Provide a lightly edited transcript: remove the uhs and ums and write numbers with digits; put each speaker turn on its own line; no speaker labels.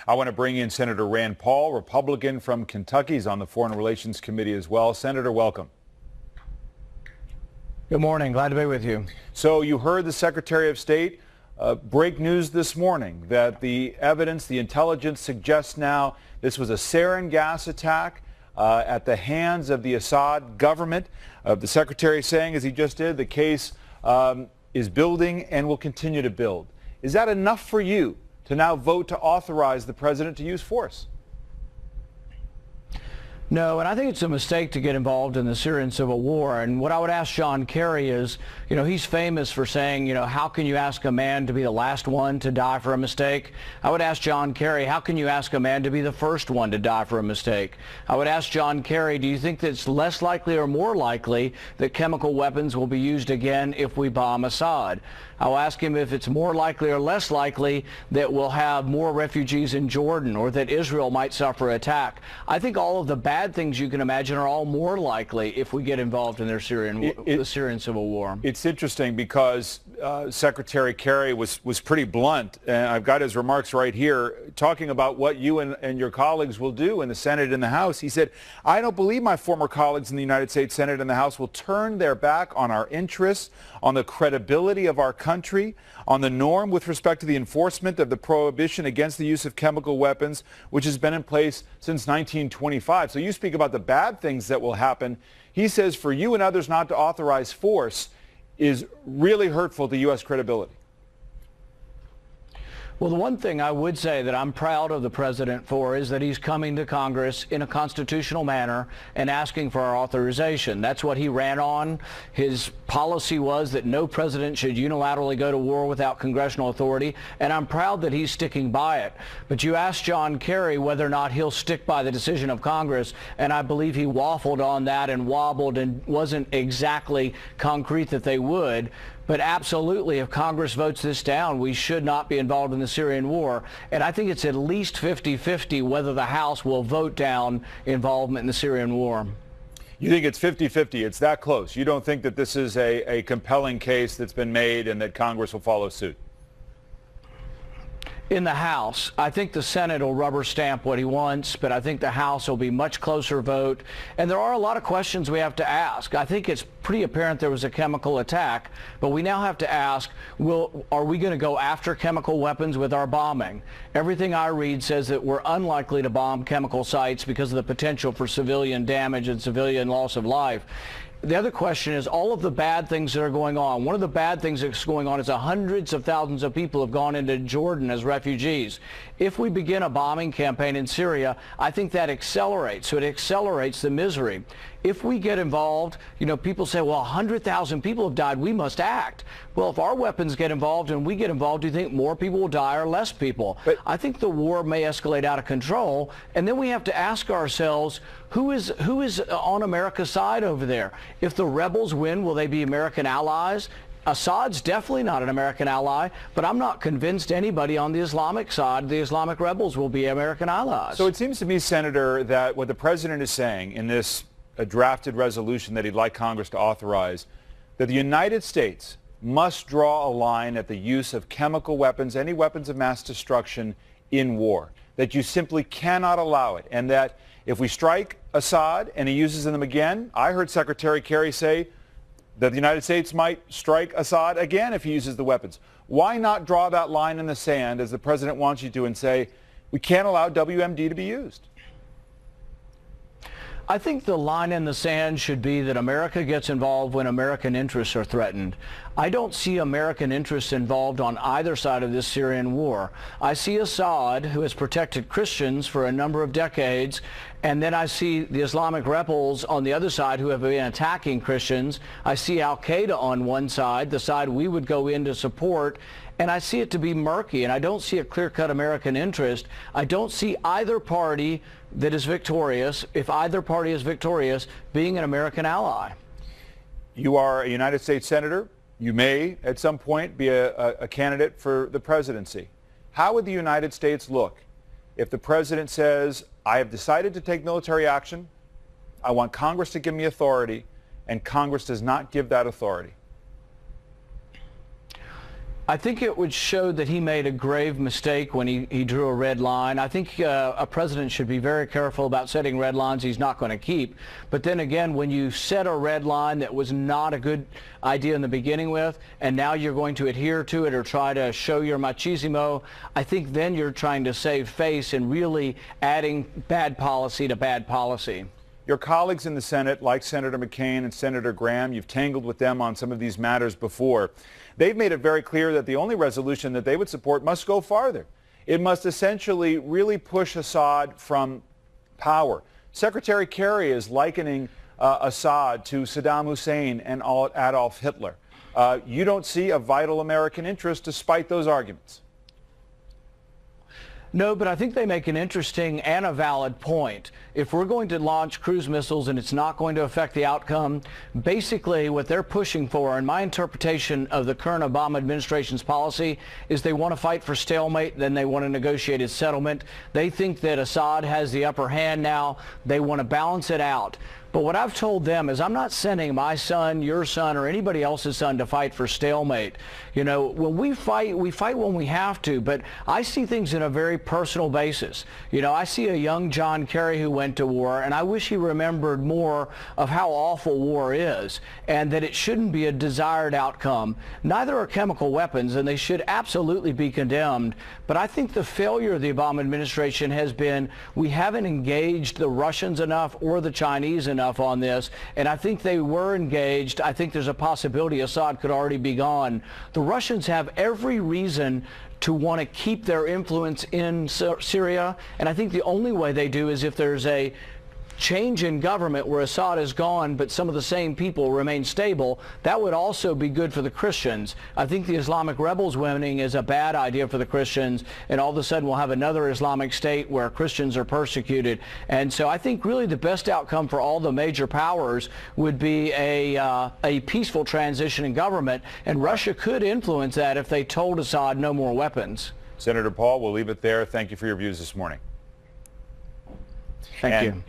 I want to bring in Senator Rand Paul, Republican from Kentucky. He's on the Foreign Relations Committee as well. Senator, welcome.
Good morning. Glad to be with you.
So you heard the Secretary of State break news this morning that the evidence, the intelligence suggests now this was a sarin gas attack at the hands of the Assad government. The Secretary saying, as he just did, the case is building and will continue to build. Is that enough for you to now vote to authorize the president to use force?
No, and I think it's a mistake to get involved in the Syrian civil war. And what I would ask John Kerry is, he's famous for saying, how can you ask a man to be the last one to die for a mistake? I would ask John Kerry, how can you ask a man to be the first one to die for a mistake? I would ask John Kerry, do you think that it's less likely or more likely that chemical weapons will be used again if we bomb Assad? I'll ask him if it's more likely or less likely that we'll have more refugees in Jordan or that Israel might suffer attack. I think all of the bad things you can imagine are all more likely if we get involved in the Syrian civil war.
It's interesting because Secretary Kerry was pretty blunt, and I've got his remarks right here, talking about what you and your colleagues will do in the Senate and the House. He said, I don't believe my former colleagues in the United States Senate and the House will turn their back on our interests, on the credibility of our country, on the norm with respect to the enforcement of the prohibition against the use of chemical weapons, which has been in place since 1925. So you speak about the bad things that will happen. He says for you and others not to authorize force is really hurtful to U.S. credibility.
Well, the one thing I would say that I'm proud of the president for is that he's coming to Congress in a constitutional manner and asking for our authorization. That's what he ran on. His policy was that no president should unilaterally go to war without congressional authority, and I'm proud that he's sticking by it. But you asked John Kerry whether or not he'll stick by the decision of Congress, and I believe he waffled on that and wobbled and wasn't exactly concrete that they would. But absolutely, if Congress votes this down, we should not be involved in the Syrian war. And I think it's at least 50-50 whether the House will vote down involvement in the Syrian war.
You think it's 50-50? It's that close? You don't think that this is a compelling case that's been made and that Congress will follow suit?
In the House, I think the Senate will rubber stamp what he wants, but I think the House will be much closer vote. And there are a lot of questions we have to ask. I think it's pretty apparent there was a chemical attack, but we now have to ask, are we going to go after chemical weapons with our bombing? Everything I read says that we're unlikely to bomb chemical sites because of the potential for civilian damage and civilian loss of life. The other question is all of the bad things that are going on. One of the bad things that's going on is that hundreds of thousands of people have gone into Jordan as refugees. If we begin a bombing campaign in Syria, I think that accelerates. So it accelerates the misery. If we get involved, people say, well, 100,000 people have died. We must act. Well, if our weapons get involved and we get involved, do you think more people will die or less people? But I think the war may escalate out of control. And then we have to ask ourselves, who is on America's side over there? If the rebels win, will they be American allies? Assad's definitely not an American ally, but I'm not convinced anybody on the Islamic side, the Islamic rebels, will be American allies.
So it seems to me, Senator, that what the president is saying in this drafted resolution that he'd like Congress to authorize, that the United States must draw a line at the use of chemical weapons, any weapons of mass destruction in war, that you simply cannot allow it, and that if we strike Assad and he uses them again, I heard Secretary Kerry say that the United States might strike Assad again if he uses the weapons. Why not draw that line in the sand, as the president wants you to, and say, we can't allow WMD to be used?
I think the line in the sand should be that America gets involved when American interests are threatened. I don't see American interests involved on either side of this Syrian war. I see Assad, who has protected Christians for a number of decades, and then I see the Islamic rebels on the other side who have been attacking Christians. I see al-Qaeda on one side, the side we would go in to support, and I see it to be murky, and I don't see a clear-cut American interest. I don't see either party that is victorious, if either party is victorious, being an American ally.
You are a United States Senator. You may, at some point, be a candidate for the presidency. How would the United States look if the president says, I have decided to take military action, I want Congress to give me authority, and Congress does not give that authority?
I think it would show that he made a grave mistake when he drew a red line. I think a president should be very careful about setting red lines he's not going to keep. But then again, when you set a red line that was not a good idea in the beginning with, and now you're going to adhere to it or try to show your machismo, I think then you're trying to save face and really adding bad policy to bad policy.
Your colleagues in the Senate, like Senator McCain and Senator Graham, you've tangled with them on some of these matters before. They've made it very clear that the only resolution that they would support must go farther. It must essentially really push Assad from power. Secretary Kerry is likening Assad to Saddam Hussein and Adolf Hitler. You don't see a vital American interest despite those arguments.
No, but I think they make an interesting and a valid point. If we're going to launch cruise missiles and it's not going to affect the outcome, basically what they're pushing for, and my interpretation of the current Obama administration's policy, is they want to fight for stalemate, then they want a negotiated settlement. They think that Assad has the upper hand now. They want to balance it out. But what I've told them is I'm not sending my son, your son, or anybody else's son to fight for stalemate. You know, when we fight when we have to, but I see things in a very personal basis. You know, I see a young John Kerry who went to war, and I wish he remembered more of how awful war is and that it shouldn't be a desired outcome. Neither are chemical weapons, and they should absolutely be condemned. But I think the failure of the Obama administration has been we haven't engaged the Russians enough or the Chinese enough on this, and I think they were engaged. I think there's a possibility Assad could already be gone. The Russians have every reason to want to keep their influence in Syria, and I think the only way they do is if there's a change in government where Assad is gone but some of the same people remain stable. That would also be good for the Christians. I think the Islamic rebels winning is a bad idea for the Christians, and all of a sudden we'll have another Islamic state where Christians are persecuted. And so I think really the best outcome for all the major powers would be a peaceful transition in government, and Russia could influence that if they told Assad no more weapons.
Senator Paul, we'll leave it there. Thank you for your views this morning.
Thank you.